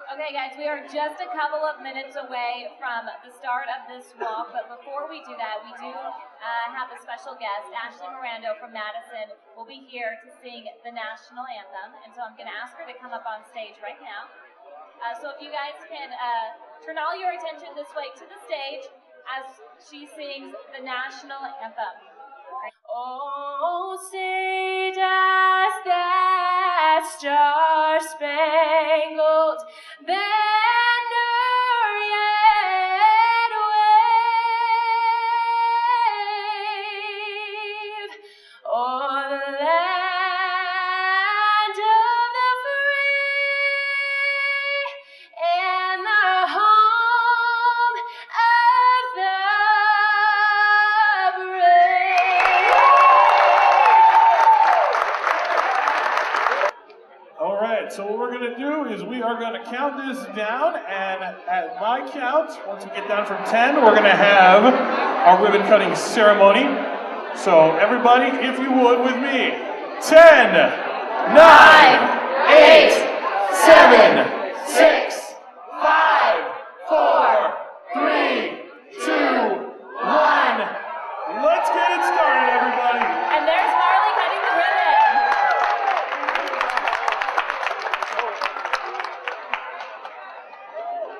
Okay, guys, we are just a couple of minutes away from the start of this walk, but before we do that, we do have a special guest. Ashley Mirando from Madison will be here to sing the national anthem, and so I'm going to ask her to come up on stage right now. So if you guys can turn all your attention this way to the stage as she sings the national anthem. Oh, say does that star-spangled banner yet wave o'er the land of the free and the home of the brave. All right, so what we're going to do is we are going to count this down, and at my count, once we get down from 10, we're going to have our ribbon cutting ceremony. So everybody, if you would, with me. 10, 9, 8, 7, 6, 5, 4, 3, 2, 1. Let's get it started, everybody. And there's Marley cutting the ribbon.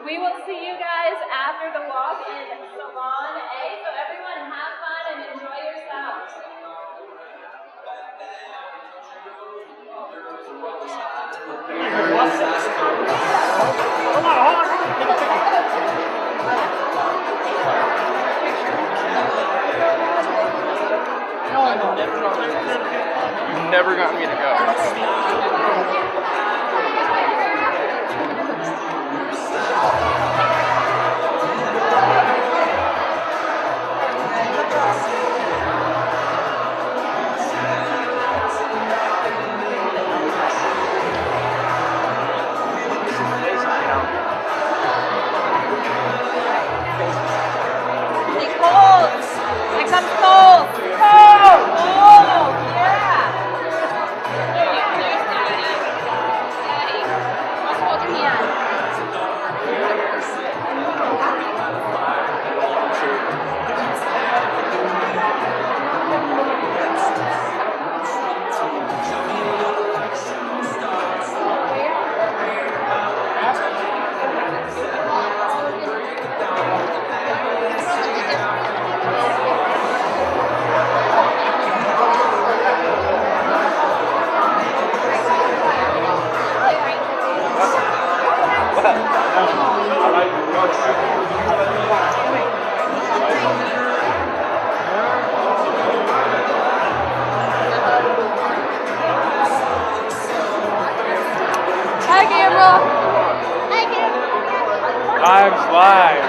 We will see you guys after the walk in Salon A, so everyone have fun and enjoy yourselves. You've never gotten me to go. Here comes Cole. Cole! Oh, yeah! Let's hold your hand. Hi, Gabriel. Hi, Gabriel. Live's live.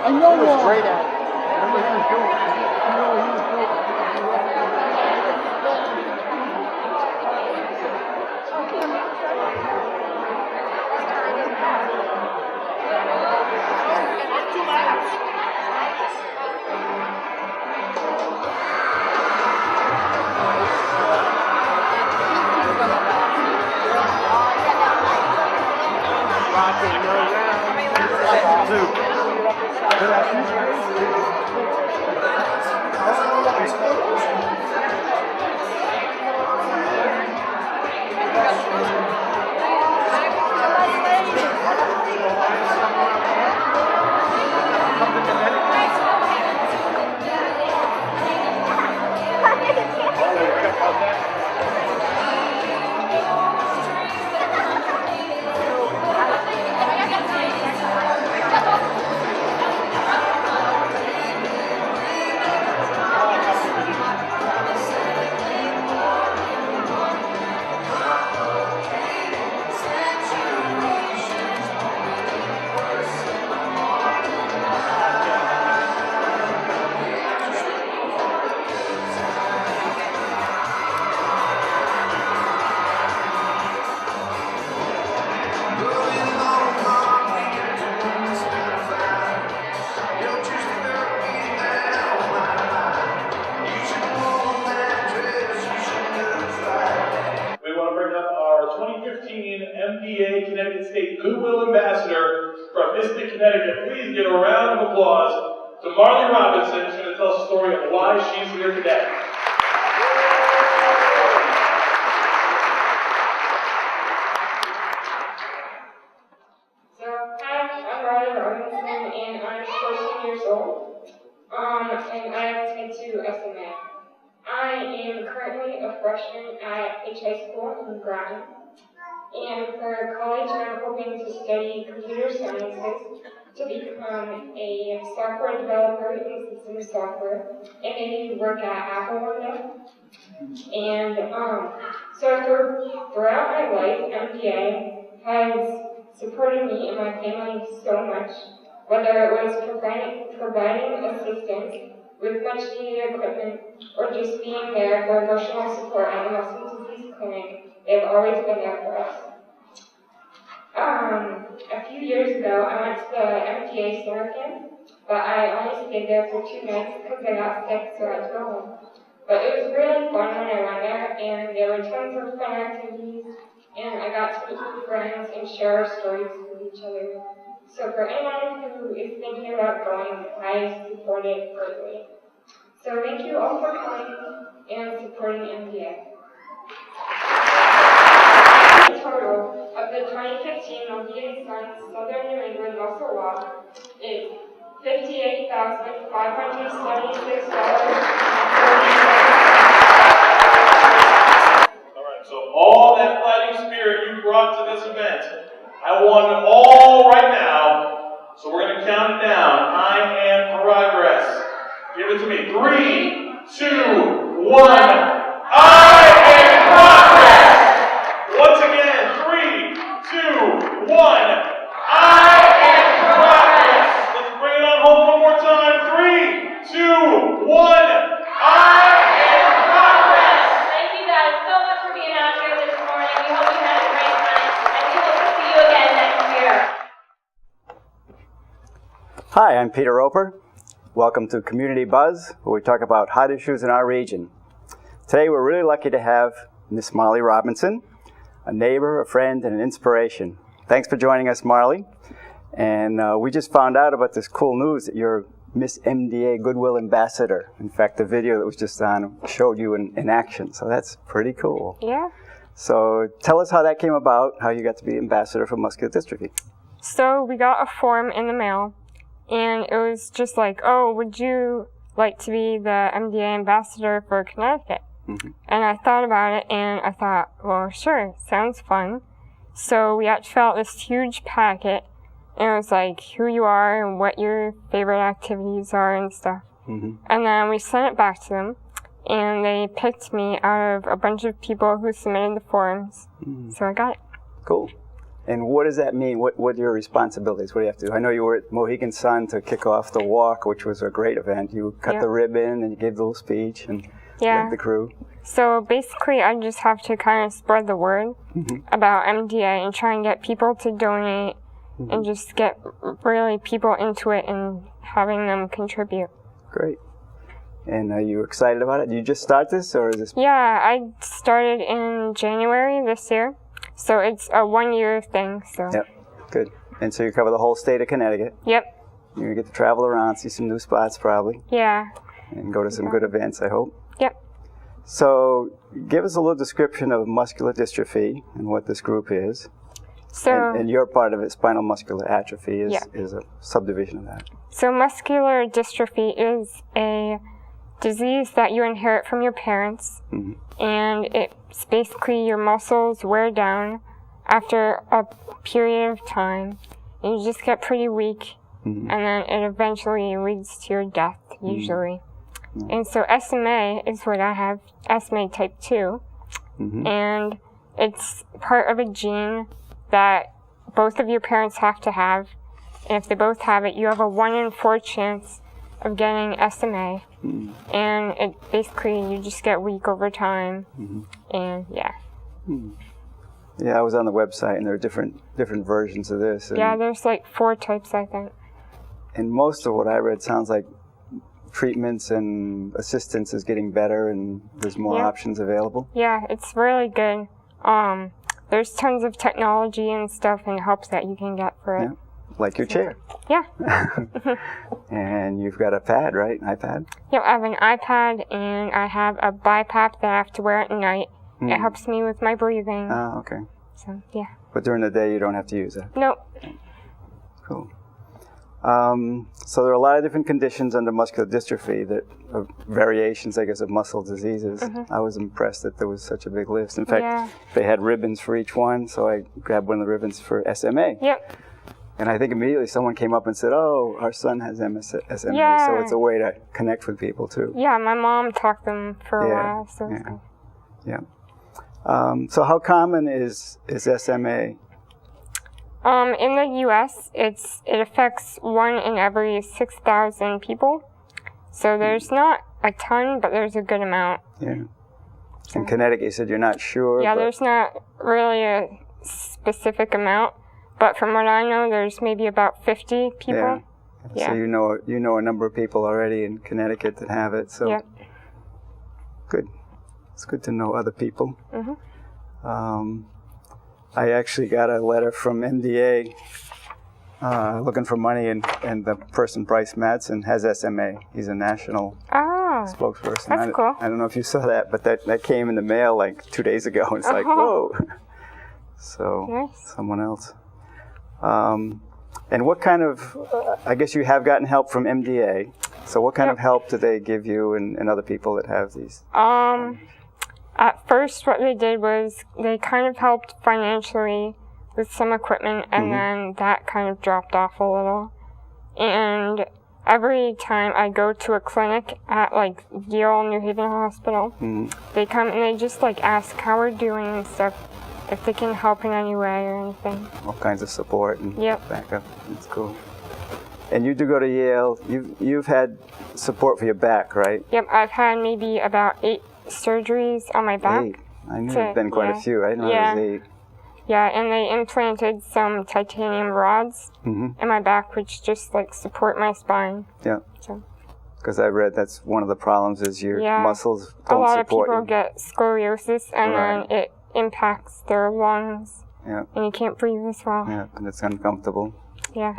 I know he was great at it. Remember he was doing it. 2015 MDA Connecticut State Goodwill Ambassador from Mystic, Connecticut. Please give a round of applause to Marley Robinson, who's going to tell us a story of why she's here today. So, hi, I'm Marley Robinson, and I'm 14 years old, and I have type 2 SMA. I am currently a freshman at H High School in Groton, and for college I'm hoping to study computer sciences to become a software developer in system software, and maybe work at Apple one day. And so throughout my life, MPA has supported me and my family so much, whether it was providing assistance with much needed equipment, or just being there for emotional support at the Muscular Dystrophy clinic. They've always been there for us. A few years ago, I went to the MTA summer camp, but I only stayed there for 2 nights because I got sick, so I had to go home. But it was really fun when I went there, and there were tons of fun activities, and I got to meet new friends and share our stories with each other. So for anyone who is thinking about going, I support it greatly. So thank you all for coming and supporting MDA. The total of the 2015 Mohegan Sun Southern New England Muscle Walk is $58,576.40. Alright, so all that fighting spirit you brought to this event, I want it all right now, so we're going to count it down. I am progress. Give it to me. 3, 2, 1. I am progress. Once again, 3, 2, 1. I am progress. Let's bring it on home one more time. 3, 2, 1. I am progress. Thank you guys so much for being out here this morning. We hope you had a great time, and we hope to see you again next year. Hi, I'm Peter Roper. Welcome to Community Buzz, where we talk about hot issues in our region. Today we're really lucky to have Miss Marley Robinson, a neighbor, a friend, and an inspiration. Thanks for joining us, Marley. And we just found out about this cool news that you're Miss MDA Goodwill Ambassador. In fact, the video that was just on showed you in action, so that's pretty cool. Yeah. So tell us how that came about, how you got to be ambassador for muscular dystrophy. So we got a form in the mail, and it was just like, oh, would you like to be the MDA ambassador for Connecticut? Mm-hmm. And I thought about it, and I thought, well, sure, sounds fun. So we had to fill out this huge packet, and it was like who you are and what your favorite activities are and stuff. Mm-hmm. And then we sent it back to them, and they picked me out of a bunch of people who submitted the forms. Mm-hmm. So I got it. Cool. And what does that mean? What are your responsibilities? What do you have to do? I know you were at Mohegan Sun to kick off the walk, which was a great event. You cut the ribbon and you gave the little speech and led the crew. So basically, I just have to kind of spread the word about MDA and try and get people to donate and just get really people into it and having them contribute. Great. And are you excited about it? Did you just start this, or is this? Yeah, I started in January this year. So it's a 1-year thing. So. Yep, good. And so you cover the whole state of Connecticut. Yep. You're going to get to travel around, see some new spots probably. Yeah. And go to some good events, I hope. Yep. So give us a little description of muscular dystrophy and what this group is. So, and your part of it, spinal muscular atrophy, is a subdivision of that. So muscular dystrophy is a disease that you inherit from your parents, and it's basically your muscles wear down after a period of time, and you just get pretty weak, and then it eventually leads to your death, usually. And so SMA is what I have, SMA type 2, and it's part of a gene that both of your parents have to have, and if they both have it, you have a 1 in 4 chance of getting SMA, and it basically you just get weak over time, and Yeah, I was on the website, and there are different versions of this. And, yeah, there's like 4 types, I think. And most of what I read sounds like treatments and assistance is getting better, and there's more options available. Yeah, it's really good. there's tons of technology and stuff and helps that you can get for it. Yeah. Like your chair. Yeah. And you've got a pad, right? An iPad? Yeah, I have an iPad and I have a BiPAP that I have to wear at night. It helps me with my breathing. Oh, okay. So, yeah. But during the day, you don't have to use it? Nope. Cool. So there are a lot of different conditions under muscular dystrophy that are variations, I guess, of muscle diseases. I was impressed that there was such a big list. In fact, they had ribbons for each one, so I grabbed one of the ribbons for SMA. Yep. And I think immediately someone came up and said, oh, our son has SMA, Yeah. so it's a way to connect with people too. Yeah, my mom taught them for a while. So it's good. Yeah. So how common is SMA? In the U.S., it affects 1 in every 6,000 people. So there's not a ton, but there's a good amount. Yeah. In Connecticut, you said you're not sure. Yeah, but there's not really a specific amount, but from what I know, there's maybe about 50 people. Yeah. So you know a number of people already in Connecticut that have it. So good. It's good to know other people. I actually got a letter from MDA looking for money, and the person, Bryce Madsen, has SMA. He's a national spokesperson. That's cool. I don't know if you saw that, but that came in the mail like 2 days ago. And it's like, whoa. So someone else. And what kind of, I guess you have gotten help from MDA. So what kind of help do they give you and other people that have these? At first, what they did was they kind of helped financially with some equipment, and then that kind of dropped off a little. And every time I go to a clinic at like Yale New Haven Hospital, they come and they just like ask how we're doing and stuff, if they can help in any way or anything. All kinds of support and backup. That's cool. And you do go to Yale. You've had support for your back, right? Yep, I've had maybe about 8 surgeries on my back. 8? I knew there'd been quite a few. I didn't know it was 8. Yeah, and they implanted some titanium rods in my back, which just like support my spine. Yeah. So. Because I read that's one of the problems is your muscles don't support you. A lot of people get scoliosis, and then it impacts their lungs. Yeah. And you can't breathe as well. Yeah, and it's uncomfortable. Yeah.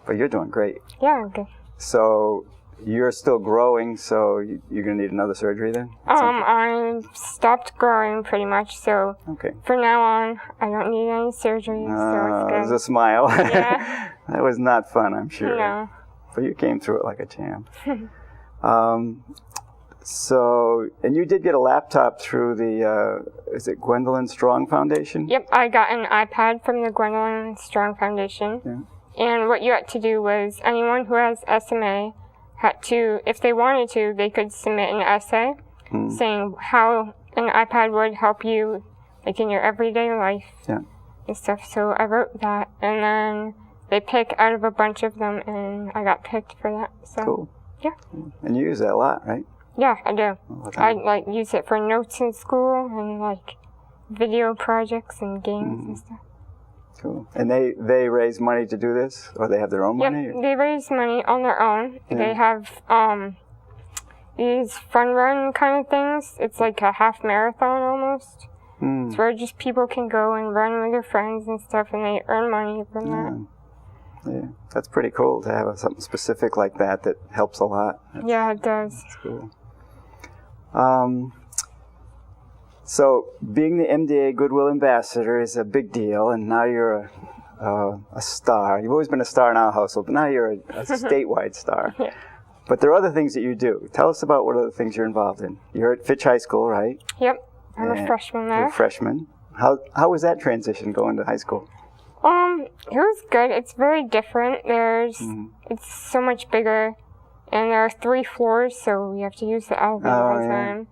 But you're doing great. Yeah, I'm good. So you're still growing, so you're going to need another surgery then? I stopped growing pretty much, so for now on, I don't need any surgery, so it's good. There's a smile. Yeah. That was not fun, I'm sure. No. But you came through it like a champ. So, and you did get a laptop through the, is it Gwendolyn Strong Foundation? Yep, I got an iPad from the Gwendolyn Strong Foundation. Yeah. And what you had to do was anyone who has SMA had to, if they wanted to, they could submit an essay saying how an iPad would help you like in your everyday life and stuff. So I wrote that, and then they pick out of a bunch of them, and I got picked for that. So, cool. Yeah. And you use that a lot, right? Yeah, I do. I like use it for notes in school and like video projects and games and stuff. Cool. And they raise money to do this, or they have their own money? Yep, they raise money on their own. Yeah. They have these fun run kind of things. It's like a half marathon almost. It's where just people can go and run with their friends and stuff, and they earn money from that. Yeah, that's pretty cool to have something specific like that that helps a lot. Yeah, it does. That's cool. So being the MDA Goodwill Ambassador is a big deal, and now you're a star. You've always been a star in our household, but now you're a statewide star. Yeah. But there are other things that you do. Tell us about what other things you're involved in. You're at Fitch High School, right? Yep, I'm a freshman there. You're a freshman. How was that transition going to high school? It was good. It's very different. It's so much bigger, and there are 3 floors, so you have to use the elevator all the time.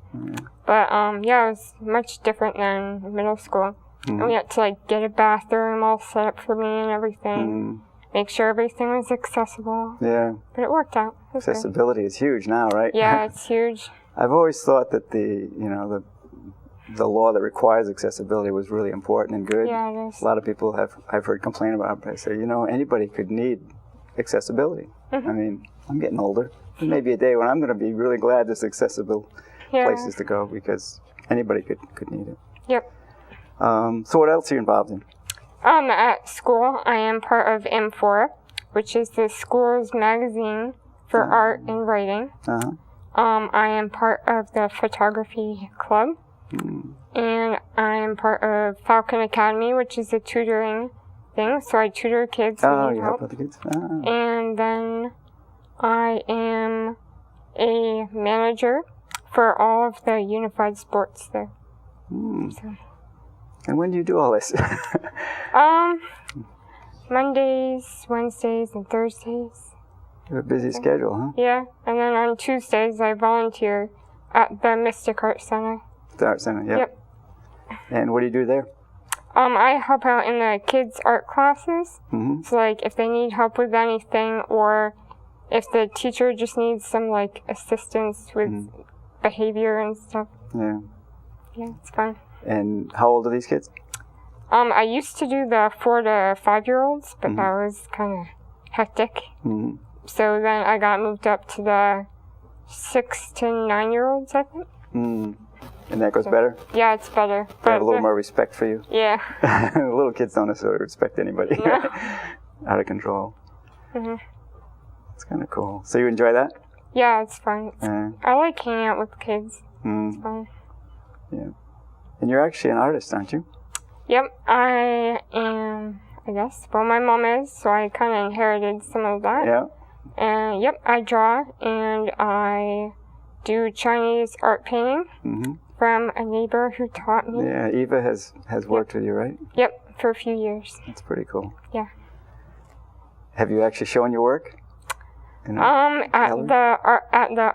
But it was much different than middle school. And we had to like get a bathroom all set up for me and everything. Make sure everything was accessible. Yeah. But it worked out. Accessibility is huge now, right? Yeah, it's huge. I've always thought that the law that requires accessibility was really important and good. Yeah, it is. A lot of people I've heard complain about it, but I say, anybody could need accessibility. I mean, I'm getting older. There may be a day when I'm going to be really glad there's accessible places to go, because anybody could need it. Yep. So what else are you involved in? At school, I am part of M4, which is the school's magazine for art and writing. Uh-huh. I am part of the photography club, and I am part of Falcon Academy, which is a tutoring thing. So I tutor kids who Oh, need you help. help other kids? Oh. And then I am a manager for all of the unified sports there. So. And when do you do all this? Mondays, Wednesdays, and Thursdays. You have a busy schedule, huh? Yeah, and then on Tuesdays I volunteer at the Mystic Art Center. The Art Center, yeah. Yep. And what do you do there? I help out in the kids' art classes. Mm-hmm. So, like, if they need help with anything, or if the teacher just needs some, like, assistance with behavior and stuff. Yeah. Yeah, it's fun. And how old are these kids? I used to do the 4 to 5-year-olds, but that was kind of hectic. Mm-hmm. So then I got moved up to the 6 to 9-year-olds, I think. And that goes better? Yeah, it's better. They have a little more respect for you? Yeah. Little kids don't necessarily respect anybody. Out of control. It's kind of cool. So you enjoy that? Yeah, it's fun. I like hanging out with kids. It's fun. Yeah. And you're actually an artist, aren't you? Yep, I am, I guess. Well, my mom is, so I kind of inherited some of that. Yeah. And yep, I draw and I do Chinese art painting from a neighbor who taught me. Yeah, Eva has worked with you, right? Yep, for a few years. That's pretty cool. Yeah. Have you actually shown your work? At the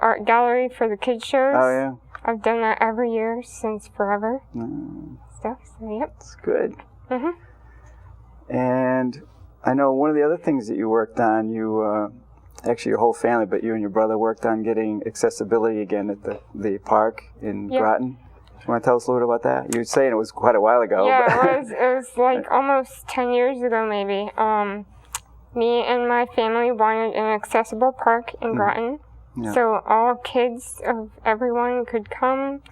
art gallery for the kids shows. Oh yeah. I've done that every year since forever. Stuff. So yep. That's good. And I know one of the other things that you worked on, you actually your whole family, but you and your brother worked on getting accessibility again at the park in Groton. You want to tell us a little bit about that? You were saying it was quite a while ago. Yeah, it was like almost 10 years ago maybe. Me and my family wanted an accessible park in Groton. Yeah. So all kids of everyone could come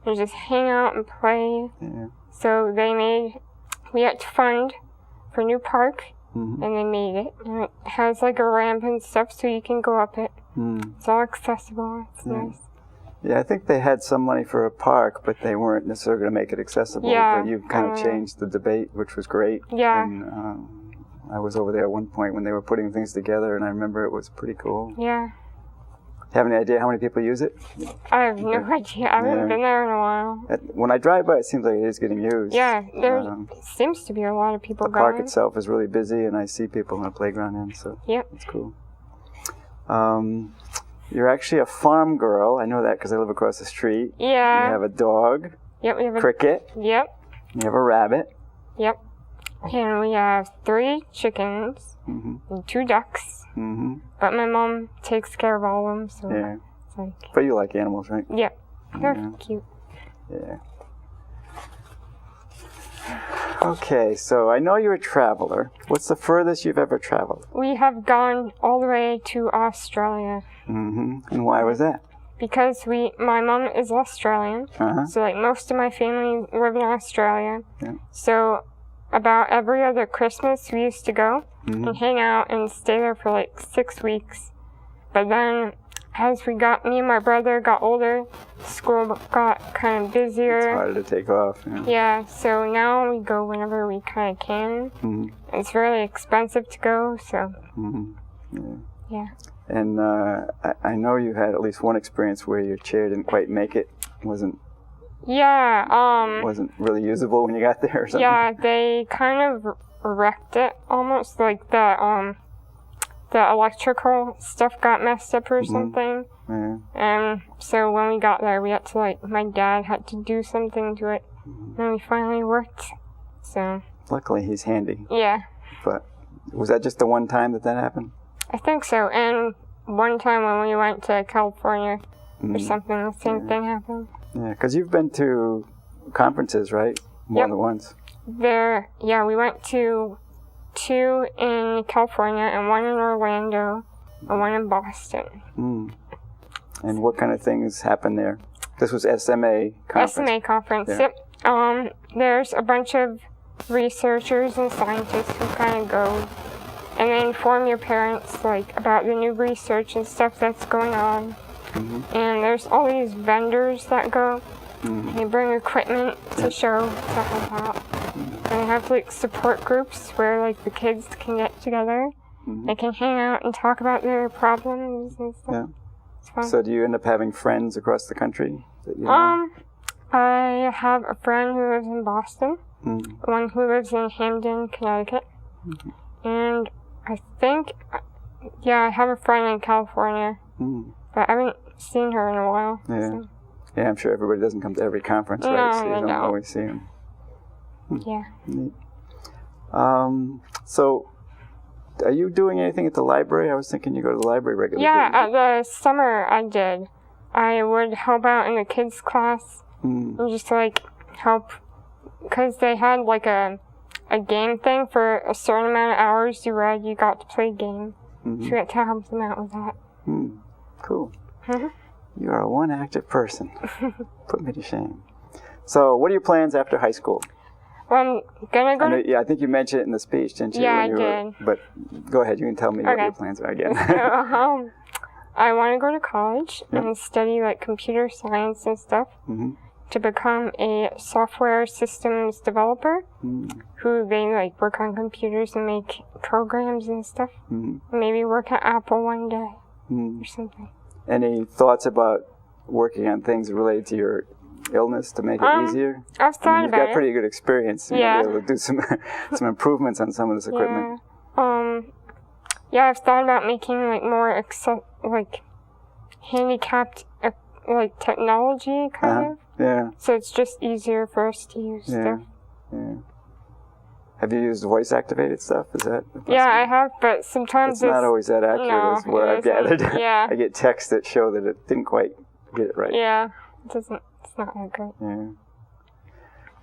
and just hang out and play. Yeah. So we had to fund for a new park, and they made it. And it has like a ramp and stuff so you can go up it. It's all accessible. It's nice. Yeah, I think they had some money for a park, but they weren't necessarily going to make it accessible. Yeah, but you kind of changed the debate, which was great. Yeah. And I was over there at one point when they were putting things together, and I remember it was pretty cool. Yeah. Have any idea how many people use it? I have no idea. I haven't been there in a while. When I drive by, it seems like it is getting used. Yeah, there seems to be a lot of people going. The park itself is really busy, and I see people on the playground end, so it's cool. You're actually a farm girl. I know that because I live across the street. Yeah. You have a dog. Yep, we have cricket. Yep. You have a rabbit. Yep. And we have 3 chickens and 2 ducks. But my mom takes care of all of them, so it's like... But you like animals, right? Yep. They're cute. Yeah. Okay, so I know you're a traveler. What's the furthest you've ever traveled? We have gone all the way to Australia. And why was that? Because my mom is Australian, so like most of my family live in Australia. Yeah. So about every other Christmas we used to go and hang out and stay there for like 6 weeks. But then as me and my brother got older, school got kind of busier. It's harder to take off. Yeah, so now we go whenever we kind of can. It's really expensive to go, so yeah. And I know you had at least one experience where your chair didn't quite make it. Wasn't really usable when you got there or something? Yeah, they kind of wrecked it almost, like the electrical stuff got messed up or something. Yeah. And so when we got there, we had to my dad had to do something to it. And we finally worked, so. Luckily he's handy. Yeah. But was that just the one time that happened? I think so. And one time when we went to California or something, the same thing happened. Yeah, because you've been to conferences, right? More than once. We went to 2 in California and 1 in Orlando and 1 in Boston. And what kind of things happened there? This was SMA conference. SMA conference, yep. There's a bunch of researchers and scientists who kind of go and they inform your parents like about the new research and stuff that's going on. And there's all these vendors that go. And they bring equipment to show stuff like that. And they have like support groups where like the kids can get together. They can hang out and talk about their problems and stuff. Yeah. It's fun. So do you end up having friends across the country that you know? I have a friend who lives in Boston, one who lives in Hamden, Connecticut, and I think, I have a friend in California, but I haven't seen her in a while. Yeah. So. Yeah, I'm sure everybody doesn't come to every conference, right? No, So you they don't don't. always see them. Yeah. Neat. So, are you doing anything at the library? I was thinking you go to the library regularly. Yeah, at the summer I did. I would help out in the kids' class and just like help, because they had like a game thing for a certain amount of hours you read, you got to play a game. So you got to help them out with that. Cool. You are one active person. Put me to shame. So, what are your plans after high school? Well, I'm gonna go. I think you mentioned it in the speech, didn't you? Yeah, when I did. But go ahead, you can tell me what your plans are again. I want to go to college and study like computer science and stuff to become a software systems developer who they like work on computers and make programs and stuff. Maybe work at Apple one day or something. Any thoughts about working on things related to your illness to make it easier? I've thought you've about got pretty good experience. You might be able to do some improvements on some of this equipment. I've thought about making like more handicapped like technology kind of. Yeah. So it's just easier for us to use stuff. Yeah. Have you used voice-activated stuff? Is that? Yeah, I have, but sometimes it's not always that accurate, is what I've gathered. Yeah. I get texts that show that it didn't quite get it right. Yeah, it's not that great. Yeah.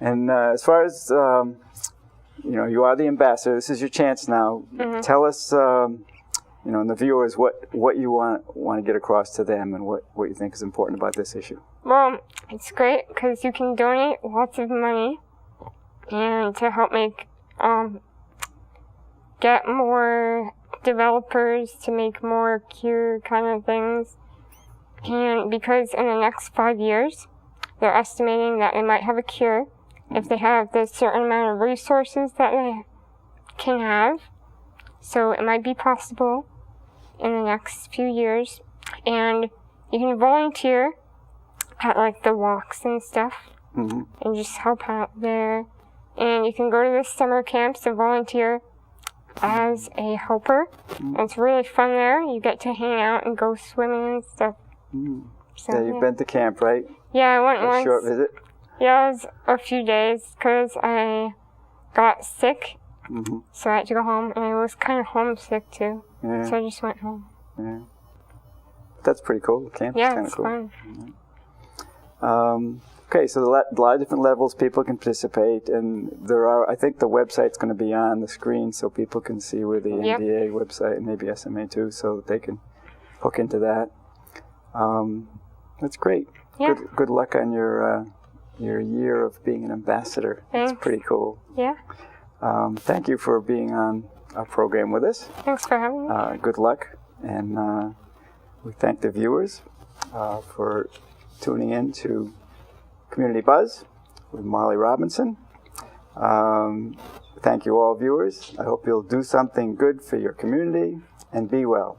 And as far as you are the ambassador. This is your chance now. Tell us, and the viewers, what you want to get across to them, and what you think is important about this issue. Well, it's great because you can donate lots of money, and to help make get more developers to make more cure kind of things. And because in the next 5 years, they're estimating that they might have a cure if they have the certain amount of resources that they can have. So it might be possible in the next few years. And you can volunteer at like the walks and stuff and just help out there. And you can go to the summer camps and volunteer as a helper. It's really fun there. You get to hang out and go swimming and stuff. So, yeah, you've been to camp, right? Yeah, I went once. A short visit? Yeah, it was a few days because I got sick. So I had to go home, and I was kind of homesick too. Yeah. So I just went home. Yeah. That's pretty cool. Camp is kind of cool. Fun. Okay, so a lot of different levels people can participate, and I think the website's going to be on the screen so people can see where the NDA website and maybe SMA too, so that they can hook into that. That's great. Yeah. Good luck on your year of being an ambassador. Thanks. It's pretty cool. Yeah. Thank you for being on our program with us. Thanks for having me. Good luck, and we thank the viewers for tuning in to Community Buzz with Marley Robinson. Thank you all viewers. I hope you'll do something good for your community and be well.